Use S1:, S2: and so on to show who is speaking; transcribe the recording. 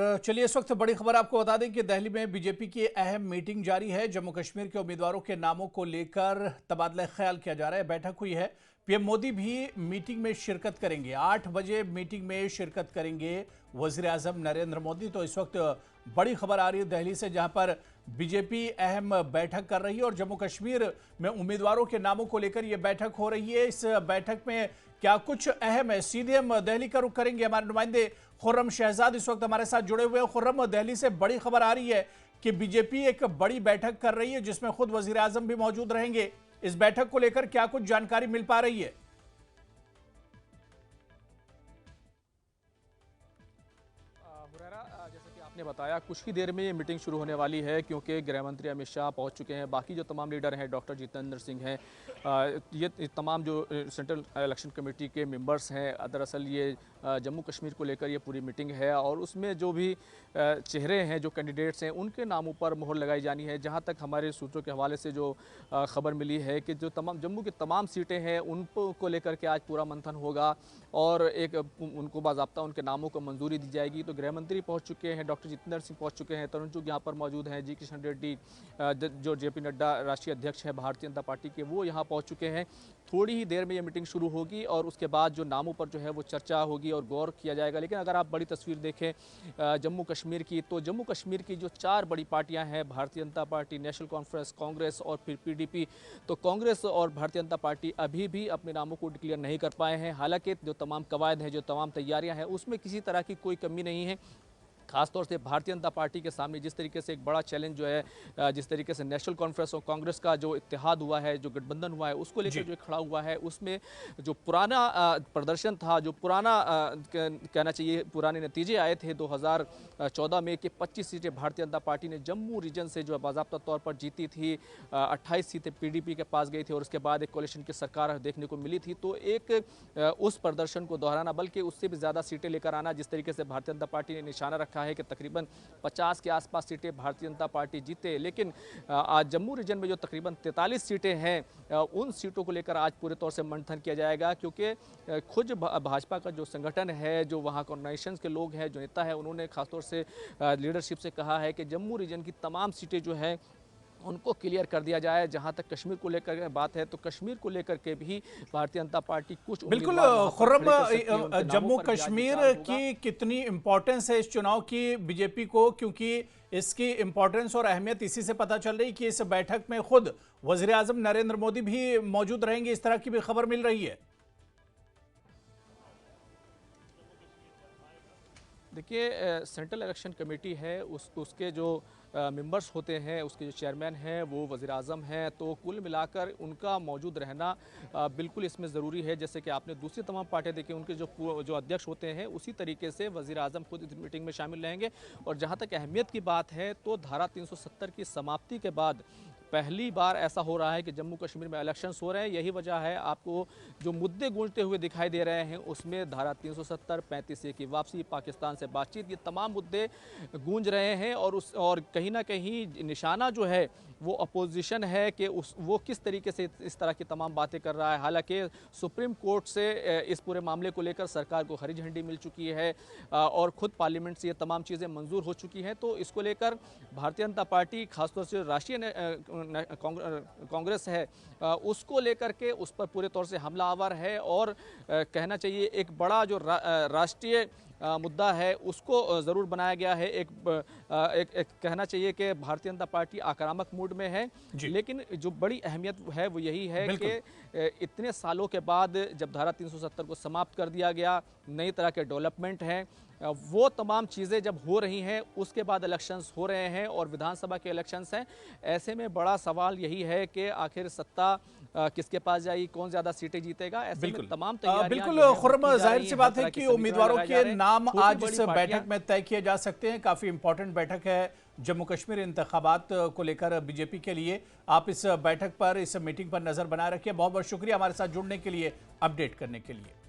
S1: और चलिए इस वक्त बड़ी खबर आपको बता दें कि दिल्ली में बीजेपी की अहम मीटिंग जारी है। जम्मू कश्मीर के उम्मीदवारों के नामों को लेकर तबादला ख्याल किया जा रहा है। बैठक हुई है। पीएम मोदी भी मीटिंग में शिरकत करेंगे। 8 बजे मीटिंग में शिरकत करेंगे वजीर आजम नरेंद्र मोदी। तो इस वक्त बड़ी खबर आ रही है दिल्ली से, जहां पर बीजेपी अहम बैठक कर रही है और जम्मू कश्मीर में उम्मीदवारों के नामों को लेकर यह बैठक हो रही है। इस बैठक में क्या कुछ अहम है, सीधे हम दिल्ली का रुख करेंगे। हमारे नुमाइंदे खुर्रम शहजाद इस वक्त हमारे साथ जुड़े हुए हैं। खुर्रम, दिल्ली से बड़ी खबर आ रही है कि बीजेपी एक बड़ी बैठक कर रही है जिसमें खुद वजीर आजम भी मौजूद रहेंगे। इस बैठक को लेकर क्या कुछ जानकारी मिल पा रही है?
S2: जैसे कि आपने बताया, कुछ ही देर में ये मीटिंग शुरू होने वाली है, क्योंकि गृह मंत्री अमित शाह पहुंच चुके हैं। बाकी जो तमाम लीडर हैं, डॉक्टर जितेंद्र सिंह हैं, ये तमाम जो सेंट्रल इलेक्शन कमेटी के मेंबर्स हैं, दरअसल ये जम्मू कश्मीर को लेकर ये पूरी मीटिंग है और उसमें जो भी चेहरे हैं, जो कैंडिडेट्स हैं, उनके नामों पर मोहर लगाई जानी है। जहां तक हमारे सूत्रों के हवाले से जो खबर मिली है कि जो तमाम जम्मू की तमाम सीटें हैं उनको लेकर के आज पूरा मंथन होगा और एक उनको बाज़ाब्ता उनके नामों को मंजूरी दी जाएगी। तो गृह मंत्री पहुँच चुके हैं, डॉक्टर जितेंद्र सिंह पहुँच चुके हैं, तरुण चुग यहाँ पर मौजूद हैं, जी किशन रेड्डी जो जेपी नड्डा राष्ट्रीय अध्यक्ष हैं भारतीय जनता पार्टी के, वो यहाँ पहुँच चुके हैं। थोड़ी ही देर में ये मीटिंग शुरू होगी और उसके बाद जो नामों पर जो है वो चर्चा होगी और गौर किया जाएगा। लेकिन अगर आप बड़ी तस्वीर देखें जम्मू कश्मीर की, तो जम्मू कश्मीर की जो 4 बड़ी पार्टियां हैं, Bharatiya Janata party, national conference, Congress और फिर पीडीपी, तो कांग्रेस और भारतीय जनता पार्टी अभी भी अपने नामों को डिक्लेयर नहीं कर पाए हैं। हालांकि जो तमाम कवायद हैं, जो तमाम तैयारियां हैं, उसमें किसी तरह की कोई कमी नहीं है। खासतौर से भारतीय जनता पार्टी के सामने जिस तरीके से एक बड़ा चैलेंज जो है, जिस तरीके से नेशनल कॉन्फ्रेंस और कांग्रेस का जो इत्तेहाद हुआ है, जो गठबंधन हुआ है, उसको लेकर जो खड़ा हुआ है, उसमें जो पुराना प्रदर्शन था, जो पुराना कहना चाहिए पुराने नतीजे आए थे 2014 में कि 25 सीटें भारतीय जनता पार्टी ने जम्मू रीजन से जो बाज़ाब्ता तौर पर जीती थी, 28 सीटें पीडीपी के पास गई थी और उसके बाद एक कोalition की सरकार देखने को मिली थी। तो एक उस प्रदर्शन को दोहराना, बल्कि उससे भी ज़्यादा सीटें लेकर आना, जिस तरीके से भारतीय जनता पार्टी ने निशाना रखा है कि तकरीबन 50 के आसपास सीटें भारतीय जनता पार्टी जीते। लेकिन आज जम्मू रीजन में जो तकरीबन 43 सीटें हैं, उन सीटों को लेकर आज पूरे तौर से मंथन किया जाएगा, क्योंकि खुद भाजपा का जो संगठन है, जो वहाँ कॉर्पोरेशंस के लोग हैं, जो नेता है, उन्होंने खासतौर से लीडरशिप से कहा है कि जम्मू रीजन की तमाम सीटें जो हैं उनको क्लियर कर दिया जाए। जहां तक कश्मीर को लेकर बात है, तो कश्मीर को लेकर के भी भारतीय जनता पार्टी कुछ
S1: बिल्कुल खुर्रम, जम्मू कश्मीर की कितनी इंपॉर्टेंस है इस चुनाव की बीजेपी को, क्योंकि इसकी इंपॉर्टेंस और अहमियत इसी से पता चल रही कि इस बैठक में खुद वजीर आजम नरेंद्र मोदी भी मौजूद रहेंगे, इस तरह की भी खबर मिल रही है।
S2: देखिए, सेंट्रल इलेक्शन कमेटी है, उसके जो मेंबर्स होते हैं, उसके जो चेयरमैन हैं वो वज़ीर आज़म हैं, तो कुल मिलाकर उनका मौजूद रहना बिल्कुल इसमें ज़रूरी है। जैसे कि आपने दूसरी तमाम पार्टियां देखी, उनके जो अध्यक्ष होते हैं, उसी तरीके से वज़ीर आज़म खुद इस मीटिंग में शामिल रहेंगे। और जहां तक अहमियत की बात है, तो धारा 370 की समाप्ति के बाद पहली बार ऐसा हो रहा है कि जम्मू कश्मीर में इलेक्शंस हो रहे हैं। यही वजह है, आपको जो मुद्दे गूंजते हुए दिखाई दे रहे हैं, उसमें धारा 370, 35A की वापसी, पाकिस्तान से बातचीत, ये तमाम मुद्दे गूंज रहे हैं। और कहीं ना कहीं निशाना जो है वो अपोजिशन है कि वो किस तरीके से इस तरह की तमाम बातें कर रहा है। हालांकि सुप्रीम कोर्ट से इस पूरे मामले को लेकर सरकार को हरी झंडी मिल चुकी है और खुद पार्लियामेंट से ये तमाम चीज़ें मंजूर हो चुकी हैं। तो इसको लेकर भारतीय जनता पार्टी, खासतौर से राष्ट्रीय कांग्रेस है, उसको लेकर के उस पर पूरे तौर से हमलावर है और कहना चाहिए एक बड़ा जो राष्ट्रीय मुद्दा है उसको ज़रूर बनाया गया है। एक कहना चाहिए कि भारतीय जनता पार्टी आक्रामक मूड में है, लेकिन जो बड़ी अहमियत है वो यही है कि इतने सालों के बाद जब धारा 370 को समाप्त कर दिया गया, नई तरह के डेवलपमेंट हैं, वो तमाम चीज़ें जब हो रही हैं, उसके बाद इलेक्शंस हो रहे हैं और विधानसभा के इलेक्शंस हैं। ऐसे में बड़ा सवाल यही है कि आखिर सत्ता किसके पास जाएगी, कौन ज़्यादा सीटें जीतेगा। ऐसे में तमाम तैयारियां
S1: बिल्कुल खुर्रम, जाहिर सी बात है कि उम्मीदवारों के नाम आज इस बैठक में तय किए जा सकते हैं। काफ़ी इंपॉर्टेंट बैठक है जम्मू कश्मीर इंतखाबात को लेकर बीजेपी के लिए। आप इस बैठक पर, इस मीटिंग पर नज़र बनाए रखिए। बहुत बहुत शुक्रिया हमारे साथ जुड़ने के लिए, अपडेट करने के लिए।